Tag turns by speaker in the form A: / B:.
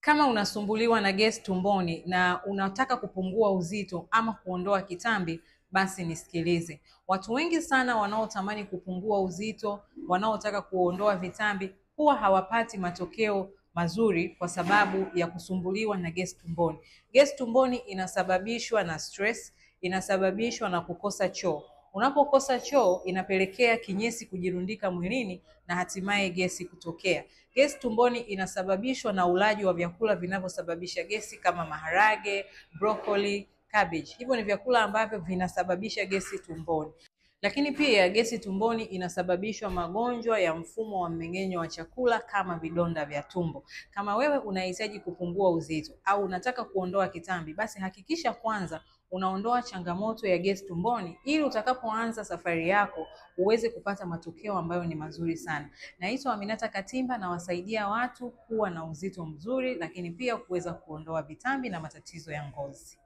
A: Kama unasumbuliwa na gesi tumboni na unataka kupungua uzito ama kuondoa kitambi, basi nisikilize. Watu wengi sana wanaotamani kupungua uzito, wanaotaka kuondoa vitambi, huwa hawapati matokeo mazuri kwa sababu ya kusumbuliwa na gesi tumboni. Gesi tumboni inasababishwa na stress, inasababishwa na kukosa choo. Unapokosa choo inapelekea kinyesi kujirundika mwilini na hatimaye gesi kutokea. Gesi tumboni inasababishwa na ulaji wa vyakula vinavyosababisha gesi kama maharage, broccoli, cabbage. Hivyo ni vyakula ambavyo vinasababisha gesi tumboni. Lakini pia gesi tumboni inasababishwa magonjwa ya mfumo wa mmeng'enyo wa chakula kama vidonda vya tumbo. Kama wewe unahitaji kupungua uzito au unataka kuondoa kitambi, basi hakikisha kwanza unaondoa changamoto ya gesi tumboni ili utakapoanza safari yako uweze kupata matokeo ambayo ni mazuri sana. Naitwa Aminata Katimba na wasaidia watu kuwa na uzito mzuri, lakini pia kuweza kuondoa vitambi na matatizo ya ngozi.